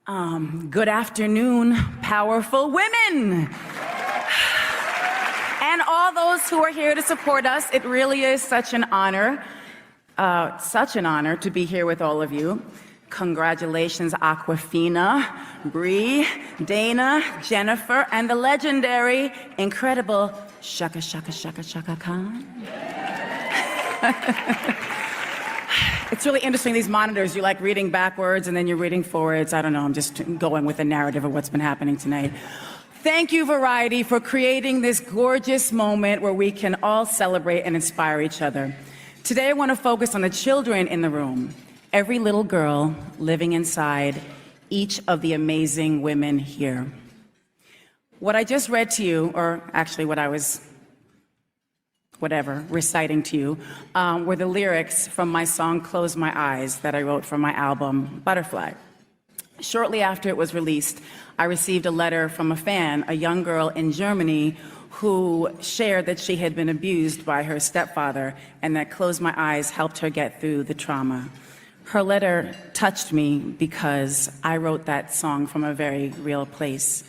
Good afternoon, powerful women. And all those who are here to support us. It really is such an honor to be here with all of you. Congratulations, Aquafina, Bree, Dana, Jennifer, and the legendary, incredible Shaka Khan. It's really interesting, these monitors, you like reading backwards and then you're reading forwards. I don't know, I'm just going with the narrative of what's been happening tonight. Thank you, Variety, for creating this gorgeous moment where we can all celebrate and inspire each other. Today I want to focus on the children in the room, every little girl living inside each of the amazing women here. What I just read to you, or actually what I was reciting to you, were the lyrics from my song Close My Eyes that I wrote for my album Butterfly. Shortly after it was released, I received a letter from a fan, a young girl in Germany, who shared that she had been abused by her stepfather and that Close My Eyes helped her get through the trauma. Her letter touched me because I wrote that song from a very real place.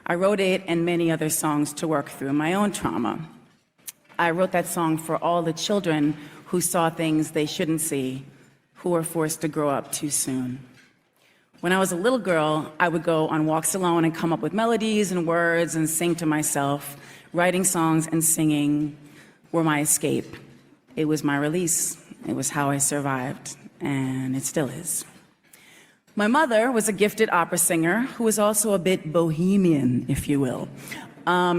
I wrote it and many other songs to work through my own trauma. I wrote that song for all the children who saw things they shouldn't see, who were forced to grow up too soon. When I was a little girl, I would go on walks alone and come up with melodies and words and sing to myself. Writing songs and singing were my escape. It was my release. It was how I survived, and it still is. My mother was a gifted opera singer who was also a bit bohemian, if you will.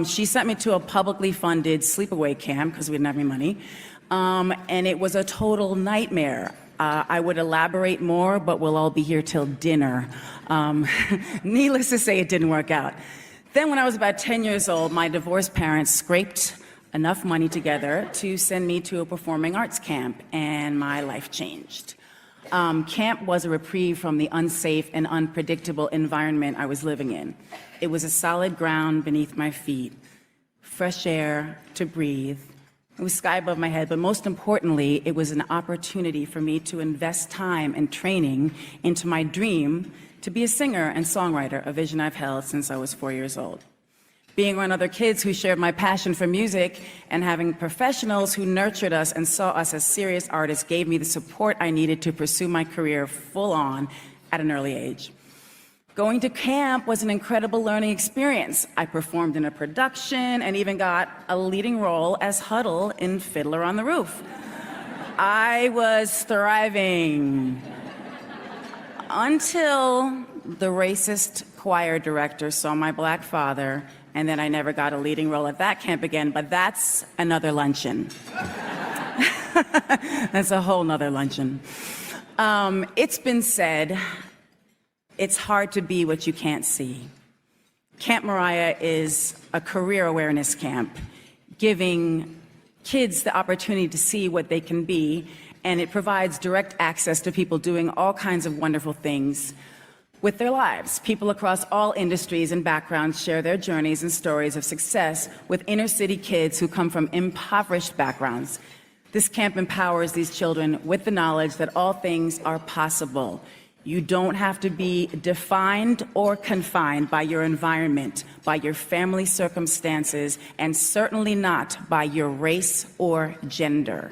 She sent me to a publicly funded sleepaway camp because we didn't have any money, and it was a total nightmare. I would elaborate more, but we'll all be here till dinner. Needless to say, it didn't work out. Then when I was about 10 years old, my divorced parents scraped enough money together to send me to a performing arts camp, and my life changed. Camp was a reprieve from the unsafe and unpredictable environment I was living in. It was a solid ground beneath my feet, fresh air to breathe. It was sky above my head, but most importantly, it was an opportunity for me to invest time and training into my dream to be a singer and songwriter, a vision I've held since I was 4 years old. Being around other kids who shared my passion for music and having professionals who nurtured us and saw us as serious artists gave me the support I needed to pursue my career full on at an early age. Going to camp was an incredible learning experience. I performed in a production and even got a leading role as Huddle in Fiddler on the Roof. I was thriving until the racist choir director saw my black father, and then I never got a leading role at that camp again, but that's another luncheon. That's a whole nother luncheon. It's been said, it's hard to be what you can't see. Camp Mariah is a career awareness camp, giving kids the opportunity to see what they can be, and it provides direct access to people doing all kinds of wonderful things with their lives. People across all industries and backgrounds share their journeys and stories of success with inner city kids who come from impoverished backgrounds. This camp empowers these children with the knowledge that all things are possible. You don't have to be defined or confined by your environment, by your family circumstances, and certainly not by your race or gender.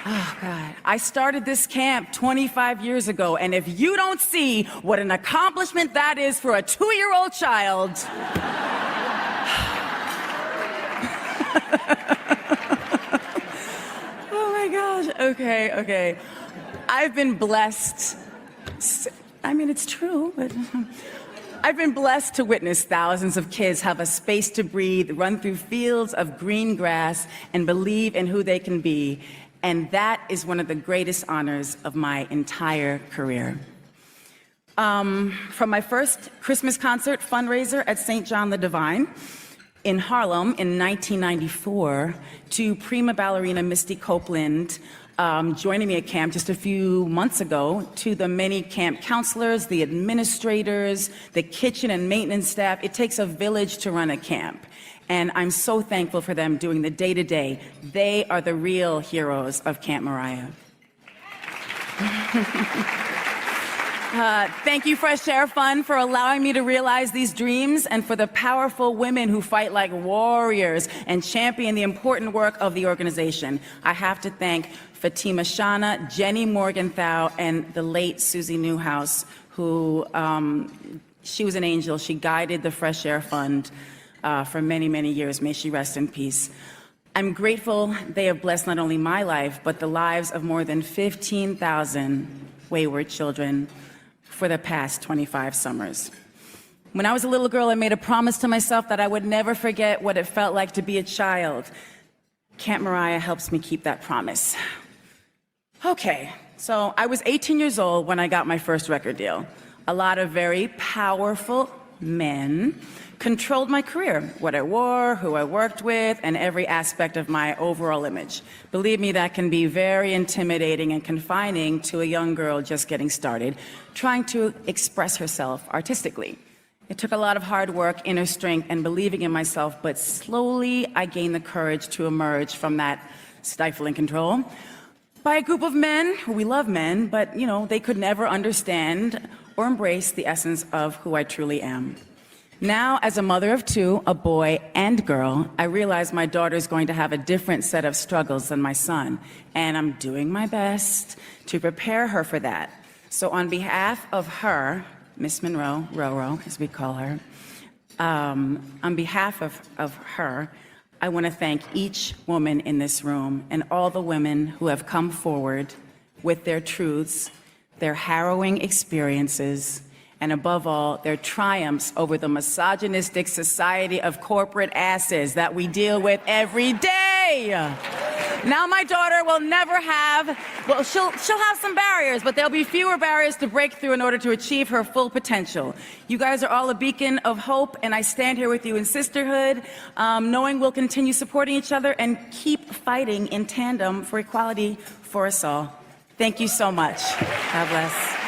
Oh, God. I started this camp 25 years ago, and if you don't see what an accomplishment that is for a 2-year-old child... Oh, my gosh. Okay. I've been blessed. I mean, it's true, but... I've been blessed to witness thousands of kids have a space to breathe, run through fields of green grass, and believe in who they can be. And that is one of the greatest honors of my entire career. From my first Christmas concert fundraiser at St. John the Divine in Harlem in 1994 to prima ballerina Misty Copeland joining me at camp just a few months ago, to the many camp counselors, the administrators, the kitchen and maintenance staff. It takes a village to run a camp. And I'm so thankful for them doing the day-to-day. They are the real heroes of Camp Mariah. Thank you, Fresh Air Fund, for allowing me to realize these dreams, and for the powerful women who fight like warriors and champion the important work of the organization. I have to thank Fatima Shana, Jenny Morgenthau, and the late Susie Newhouse, who, she was an angel. She guided the Fresh Air Fund for many, many years. May she rest in peace. I'm grateful they have blessed not only my life, but the lives of more than 15,000 wayward children for the past 25 summers. When I was a little girl, I made a promise to myself that I would never forget what it felt like to be a child. Camp Mariah helps me keep that promise. Okay, so I was 18 years old when I got my first record deal. A lot of very powerful men controlled my career, what I wore, who I worked with, and every aspect of my overall image. Believe me, that can be very intimidating and confining to a young girl just getting started, trying to express herself artistically. It took a lot of hard work, inner strength, and believing in myself, but slowly I gained the courage to emerge from that stifling control by a group of men, we love men, but they could never understand or embrace the essence of who I truly am. Now, as a mother of two, a boy and girl, I realize my daughter's going to have a different set of struggles than my son, and I'm doing my best to prepare her for that. So on behalf of her, Miss Monroe, Roro, as we call her, on behalf of her, I want to thank each woman in this room and all the women who have come forward with their truths, their harrowing experiences, and above all, their triumphs over the misogynistic society of corporate asses that we deal with every day. Now my daughter will never have, well, she'll have some barriers, but there'll be fewer barriers to break through in order to achieve her full potential. You guys are all a beacon of hope, and I stand here with you in sisterhood, knowing we'll continue supporting each other and keep fighting in tandem for equality for us all. Thank you so much. God bless.